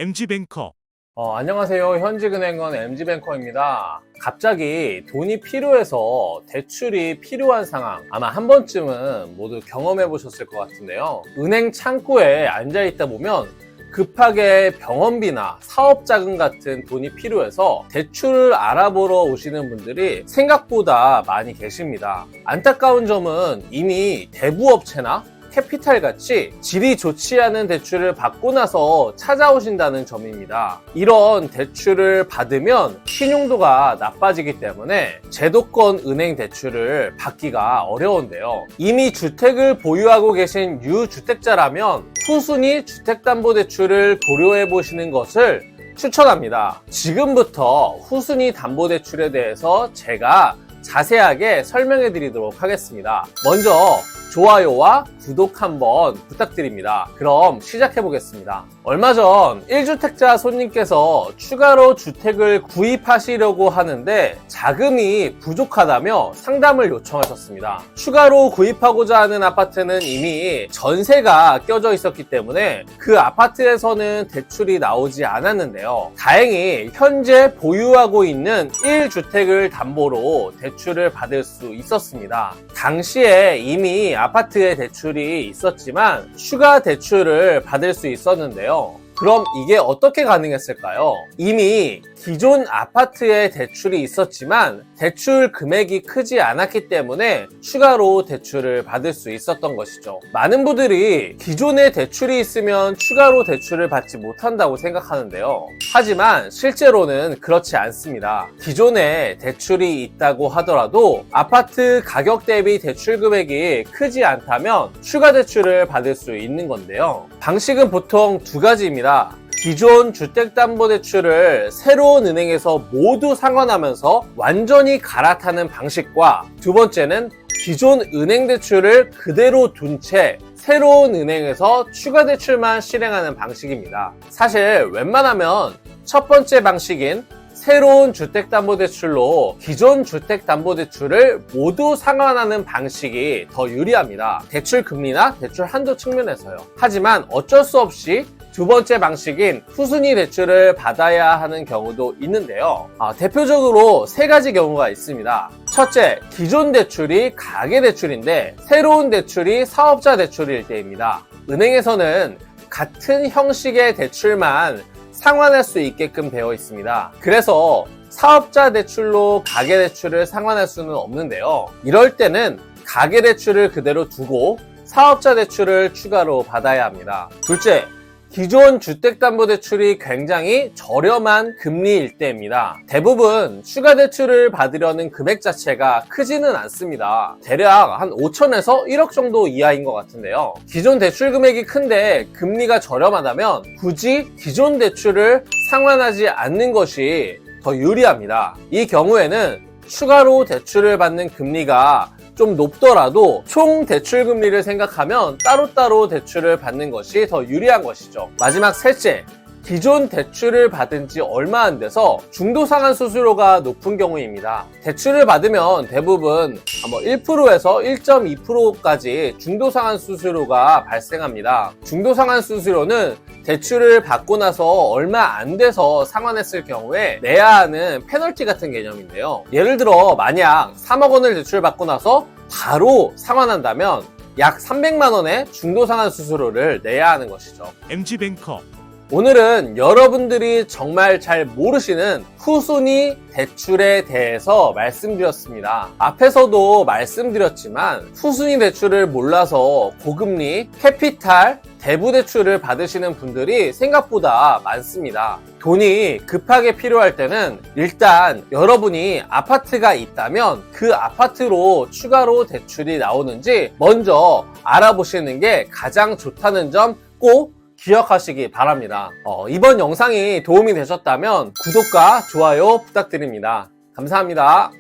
MG뱅커. 안녕하세요. 현직은행원 MG뱅커입니다. 갑자기 돈이 필요해서 대출이 필요한 상황, 아마 한 번쯤은 모두 경험해 보셨을 것 같은데요. 은행 창구에 앉아 있다 보면 급하게 병원비나 사업자금 같은 돈이 필요해서 대출을 알아보러 오시는 분들이 생각보다 많이 계십니다. 안타까운 점은 이미 대부업체나 캐피탈같이 질이 좋지 않은 대출을 받고 나서 찾아오신다는 점입니다. 이런 대출을 받으면 신용도가 나빠지기 때문에 제도권 은행 대출을 받기가 어려운데요. 이미 주택을 보유하고 계신 유주택자라면 후순위 주택담보대출을 고려해 보시는 것을 추천합니다. 지금부터 후순위 담보대출에 대해서 제가 자세하게 설명해 드리도록 하겠습니다. 먼저 좋아요와 구독 한번 부탁드립니다. 그럼 시작해 보겠습니다. 얼마 전 1주택자 손님께서 추가로 주택을 구입하시려고 하는데 자금이 부족하다며 상담을 요청하셨습니다. 추가로 구입하고자 하는 아파트는 이미 전세가 껴져 있었기 때문에 그 아파트에서는 대출이 나오지 않았는데요. 다행히 현재 보유하고 있는 1주택을 담보로 대출을 받을 수 있었습니다. 당시에 이미 아파트에 대출이 있었지만 추가 대출을 받을 수 있었는데요. 그럼 이게 어떻게 가능했을까요? 이미 기존 아파트에 대출이 있었지만 대출 금액이 크지 않았기 때문에 추가로 대출을 받을 수 있었던 것이죠. 많은 분들이 기존에 대출이 있으면 추가로 대출을 받지 못한다고 생각하는데요. 하지만 실제로는 그렇지 않습니다. 기존에 대출이 있다고 하더라도 아파트 가격 대비 대출 금액이 크지 않다면 추가 대출을 받을 수 있는 건데요. 방식은 보통 두 가지입니다. 기존 주택담보대출을 새로운 은행에서 모두 상환하면서 완전히 갈아타는 방식과 두 번째는 기존 은행 대출을 그대로 둔 채 새로운 은행에서 추가 대출만 실행하는 방식입니다. 사실 웬만하면 첫 번째 방식인 새로운 주택담보대출로 기존 주택담보대출을 모두 상환하는 방식이 더 유리합니다. 대출 금리나 대출 한도 측면에서요. 하지만 어쩔 수 없이 두 번째 방식인 후순위 대출을 받아야 하는 경우도 있는데요. 대표적으로 세 가지 경우가 있습니다. 첫째, 기존 대출이 가계대출인데 새로운 대출이 사업자 대출일 때입니다. 은행에서는 같은 형식의 대출만 상환할 수 있게끔 되어 있습니다. 그래서 사업자 대출로 가계대출을 상환할 수는 없는데요. 이럴 때는 가계대출을 그대로 두고 사업자 대출을 추가로 받아야 합니다. 둘째, 기존 주택담보대출이 굉장히 저렴한 금리일 때입니다. 대부분 추가 대출을 받으려는 금액 자체가 크지는 않습니다. 대략 한 5천에서 1억 정도 이하인 것 같은데요. 기존 대출 금액이 큰데 금리가 저렴하다면 굳이 기존 대출을 상환하지 않는 것이 더 유리합니다. 이 경우에는 추가로 대출을 받는 금리가 좀 높더라도 총 대출 금리를 생각하면 따로따로 대출을 받는 것이 더 유리한 것이죠. 마지막 셋째, 기존 대출을 받은 지 얼마 안 돼서 중도상환 수수료가 높은 경우입니다. 대출을 받으면 대부분 1%에서 1.2%까지 중도상환 수수료가 발생합니다. 중도상환 수수료는 대출을 받고 나서 얼마 안 돼서 상환했을 경우에 내야 하는 페널티 같은 개념인데요. 예를 들어 만약 3억 원을 대출받고 나서 바로 상환한다면 약 300만 원의 중도상환 수수료를 내야 하는 것이죠. MG뱅커. 오늘은 여러분들이 정말 잘 모르시는 후순위 대출에 대해서 말씀드렸습니다. 앞에서도 말씀드렸지만 후순위 대출을 몰라서 고금리, 캐피탈, 대부대출을 받으시는 분들이 생각보다 많습니다. 돈이 급하게 필요할 때는 일단 여러분이 아파트가 있다면 그 아파트로 추가로 대출이 나오는지 먼저 알아보시는 게 가장 좋다는 점 꼭 기억하시기 바랍니다. 이번 영상이 도움이 되셨다면 구독과 좋아요 부탁드립니다. 감사합니다.